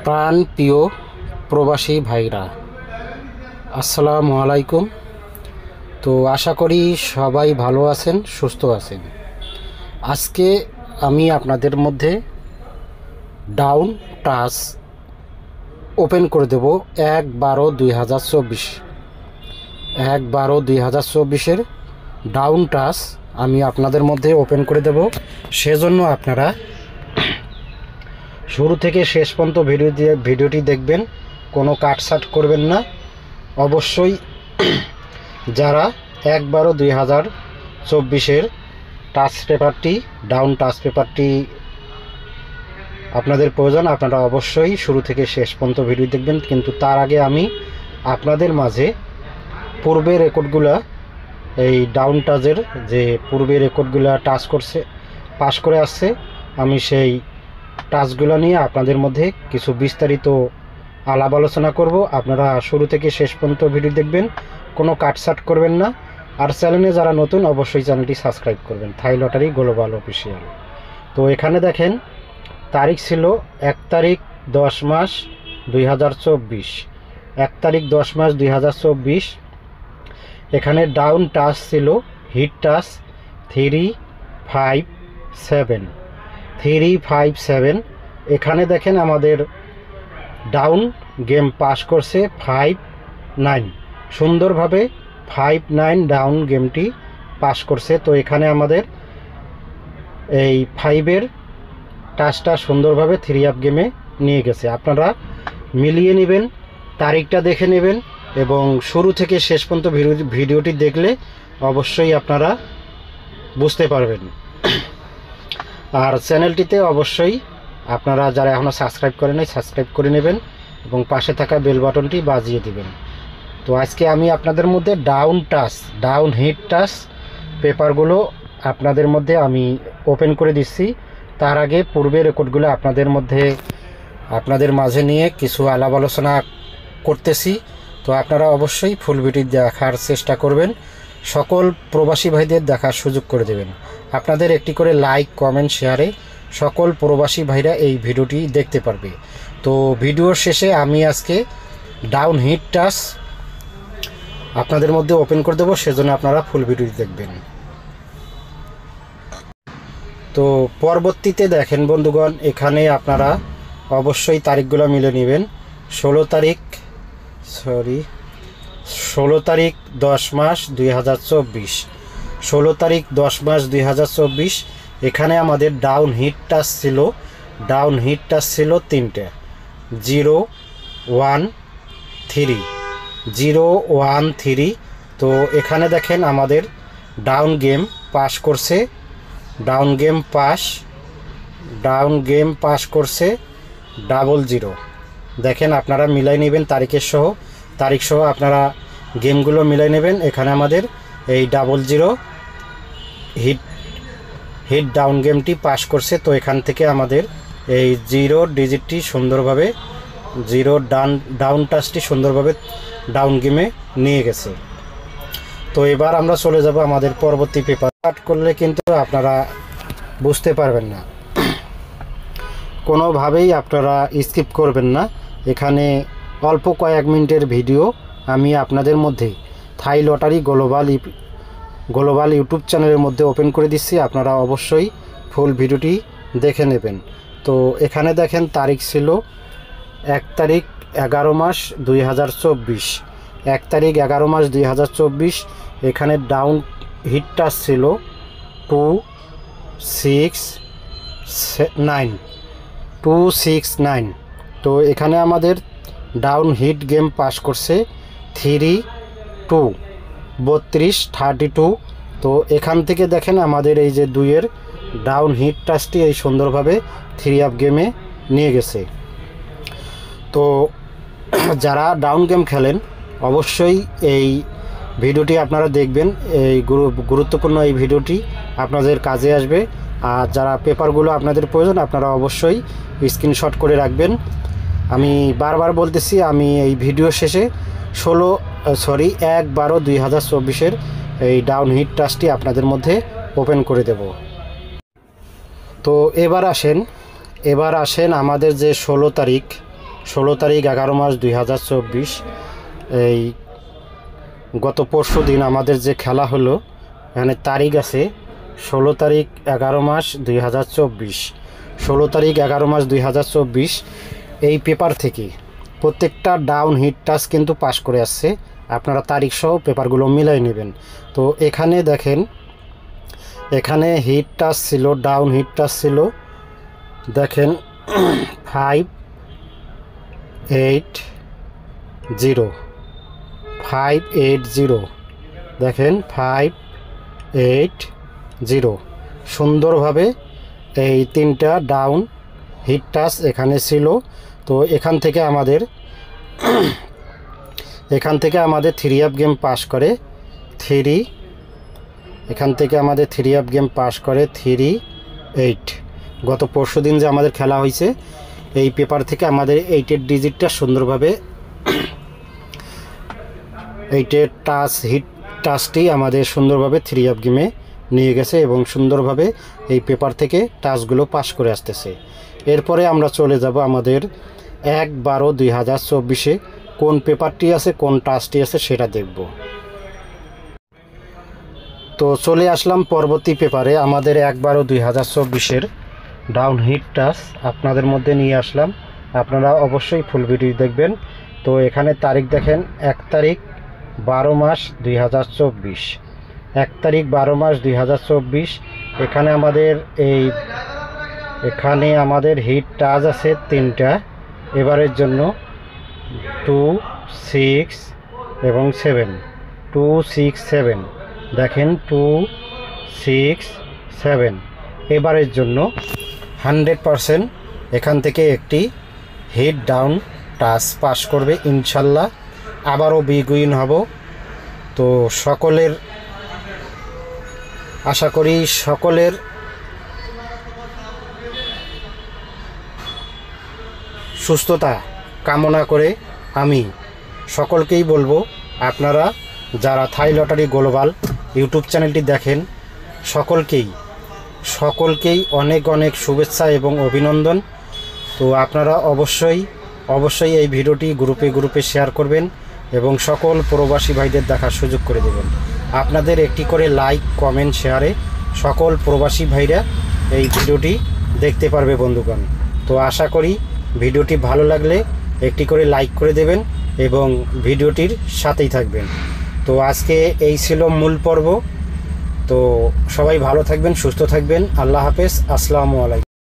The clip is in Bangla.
প্রাণ প্রিয় প্রবাসী ভাইরা, আসসালামু আলাইকুম। তো আশা করি সবাই ভালো আছেন, সুস্থ আছেন। আজকে আমি আপনাদের মধ্যে ডাউন টাচ ওপেন করে দেব 1/12/2024 1/12/2024 ডাউন টাচ আমি আপনাদের মধ্যে ওপেন করে দেব। সেজন্য আপনারা শুরু থেকে শেষ পর্যন্ত ভিডিওটি দেখবেন, কোনো কাটছাট করবেন না। অবশ্যই যারা 1/12/2024 টাচ পেপারটি ডাউন টাচ পেপারটি আপনাদের প্রয়োজন, আপনারা অবশ্যই শুরু থেকে শেষ পর্যন্ত ভিডিও দেখবেন। কিন্তু তার আগে আমি আপনাদের মাঝে পূর্বের রেকর্ডগুলা, এই ডাউন টাচের যে পূর্বের রেকর্ডগুলা টাচ করছে পাস করে আসছে, আমি সেই টাচগুলো নিয়ে আপনাদের মধ্যে কিছু বিস্তারিত আলাপ আলোচনা করব। আপনারা শুরু থেকে শেষ পর্যন্ত ভিডিও দেখবেন, কোনো কাটছাট করবেন না। আর চ্যানেলে যারা নতুন অবশ্যই চ্যানেলটি সাবস্ক্রাইব করবেন, থাই লটারি গ্লোবাল অফিসিয়াল। তো এখানে দেখেন তারিখ ছিল 1/10/2024 1/10/2024। এখানে ডাউন টাচ ছিল হিট টাচ 357। এখানে দেখেন আমাদের ডাউন গেম পাস করছে 5-9, সুন্দরভাবে 5-9 ডাউন গেমটি পাস করছে। তো এখানে আমাদের এই 5-এর টাচটা সুন্দরভাবে 3 আপ গেমে নিয়ে গেছে। আপনারা মিলিয়ে নেবেন, তারিখটা দেখে নেবেন এবং শুরু থেকে শেষ পর্যন্ত ভিডিওটি দেখলে অবশ্যই আপনারা বুঝতে পারবেন। আর চ্যানেলটিতে অবশ্যই আপনারা যারা এখনও সাবস্ক্রাইব করেন নাই সাবস্ক্রাইব করে নেবেন এবং পাশে থাকা বেল বাটনটি বাজিয়ে দিবেন। তো আজকে আমি আপনাদের মধ্যে ডাউন হিট টাচ পেপারগুলো আপনাদের মধ্যে আমি ওপেন করে দিচ্ছি। তার আগে পূর্বের রেকর্ডগুলো আপনাদের মাঝে নিয়ে কিছু আলাপ আলোচনা করতেছি। তো আপনারা অবশ্যই ফুল ভিডিও দেখার চেষ্টা করবেন, সকল প্রবাসী ভাইদের দেখার সুযোগ করে দেবেন। আপনাদের একটি করে লাইক, কমেন্ট, শেয়ারে সকল প্রবাসী ভাইরা এই ভিডিওটি দেখতে পারবে। তো ভিডিওর শেষে আমি আজকে ডাউন হিট টাচ আপনাদের মধ্যে ওপেন করে দেবো, সেজন্য আপনারা ফুল ভিডিও দেখবেন। তো পরবর্তীতে দেখেন বন্ধুগণ, এখানে আপনারা অবশ্যই তারিখগুলো মিলে নেবেন। 16 তারিখ 10/10/2024 16 তারিখ 10/10/2024। এখানে আমাদের ডাউন হিট টাচ ছিল 3টে 0-1-3। তো এখানে দেখেন আমাদের ডাউন গেম পাস করছে, ডাউন গেম পাস করছে 00। দেখেন আপনারা মিলাই নেবেন তারিখ সহ আপনারা গেমগুলো মিলাই নেবেন। এখানে আমাদের এই 00 হিট ডাউন গেমটি পাস করছে। তো এখান থেকে আমাদের এই 0 ডিজিটটি সুন্দরভাবে ডাউন টাচটি সুন্দরভাবে ডাউন গেমে নিয়ে গেছে। তো এবার আমরা চলে যাব আমাদের পরবর্তী পেপার। কাট করলে কিন্তু আপনারা বুঝতে পারবেন না, কোনোভাবেই আপনারা স্কিপ করবেন না। এখানে অল্প কয়েক মিনিটের ভিডিও আমি আপনাদের মধ্যে থাই লটারি গ্লোবাল ইউটিউব চ্যানেলের মধ্যে ওপেন করে দিচ্ছি, আপনারা অবশ্যই ফুল ভিডিওটি দেখে নেবেন। তো এখানে দেখেন তারিখ ছিল 1/11/2024 1/11/2024। এখানে ডাউন হিট টাচ ছিল 269। তো এখানে আমাদের ডাউন হিট গেম পাস করছে 32। তো এখান থেকে দেখেন আমাদের এই যে 2-এর ডাউন হিট টাচটি এই সুন্দরভাবে 3 আপ গেমে নিয়ে গেছে। তো যারা ডাউন গেম খেলেন অবশ্যই এই ভিডিওটি আপনারা দেখবেন, এই গুরুত্বপূর্ণ এই ভিডিওটি আপনাদের কাজে আসবে। আর যারা পেপারগুলো আপনাদের প্রয়োজন আপনারা অবশ্যই স্ক্রিনশট করে রাখবেন। আমি বারবার বলতেছি, আমি এই ভিডিও শেষে 1/12/2024 এই ডাউন হিট টাচটি আপনাদের মধ্যে ওপেন করে দেব। তো এবার আসেন আমাদের যে 16 16 তারিখ 11 মাস 2024। এই গত পরশু দিন আমাদের যে খেলা হলো, এখানে তারিখ আছে 16 তারিখ 11 মাস 2024। 16 তারিখ 11 মাস 2024 এই পেপার থেকে প্রত্যেকটা ডাউন হিট টাচ কিন্তু পাস করে আসছে। আপনারা তারিখ সহ পেপারগুলো মিলাই নেবেন। তো এখানে দেখেন, এখানে হিট টাচ ছিল, ডাউন হিট টাচ ছিল, দেখেন 580 দেখেন 580 সুন্দরভাবে এই তিনটা ডাউন হিট টাচ এখানে ছিল। তো এখান থেকে আমাদের 3 আপ গেম পাস করে 3, এখান থেকে আমাদের 3 আপ গেম পাস করে 3-8। গত পরশু দিন যে আমাদের খেলা হয়েছে, এই পেপার থেকে আমাদের 8-এর ডিজিটটা সুন্দরভাবে 8-এর টাচ হিট টাচটি আমাদের সুন্দরভাবে 3 আপ গেমে নিয়ে গেছে এবং সুন্দরভাবে এই পেপার থেকে টাচগুলো পাস করে আসতেছে। এরপরে আমরা চলে যাব আমাদের 1/12/2024-এ কোন পেপারটি আছে, কোন টাচটি আছে সেটা দেখব। তো চলে আসলাম পরবর্তী পেপারে। আমাদের 1/12/2024-এর ডাউন হিট টাচ আপনাদের মধ্যে নিয়ে আসলাম। আপনারা অবশ্যই ফুল ভিডিও দেখবেন। তো এখানে তারিখ দেখেন 1 তারিখ 12 মাস 2024। 1 তারিখ 12 মাস 2024। এখানে আমাদের হিট টাচ আছে 3টা এবারের জন্য, 2, 6 এবং 7। 2, 6, 7 দেখেন 2, 6, 7 এবারের জন্য 100% এখান থেকে একটি হিট ডাউন টাচ পাস করবে ইনশাল্লাহ। আবারও বিগ উইন হব। তো সকলের আশা করি সকলের সুস্থতা কামনা করে আমি সকলকেই বলবো, আপনারা যারা থাই লটারি গ্লোবাল ইউটিউব চ্যানেলটি দেখেন, সকলকেই অনেক অনেক শুভেচ্ছা এবং অভিনন্দন। তো আপনারা অবশ্যই এই ভিডিওটি গ্রুপে শেয়ার করবেন এবং সকল প্রবাসী ভাইদের দেখার সুযোগ করে দেবেন। আপনাদের একটি করে লাইক, কমেন্ট, শেয়ারে সকল প্রবাসী ভাইরা এই ভিডিওটি দেখতে পারবে বন্ধুগণ। তো আশা করি ভিডিওটি ভালো লাগলে একটি করে লাইক করে দেবেন এবং ভিডিওটির সাথেই থাকবেন। তো আজকে এই ছিল মূল পর্ব। তো সবাই ভালো থাকবেন, সুস্থ থাকবেন। আল্লাহ হাফেজ, আসসালামু আলাইকুম।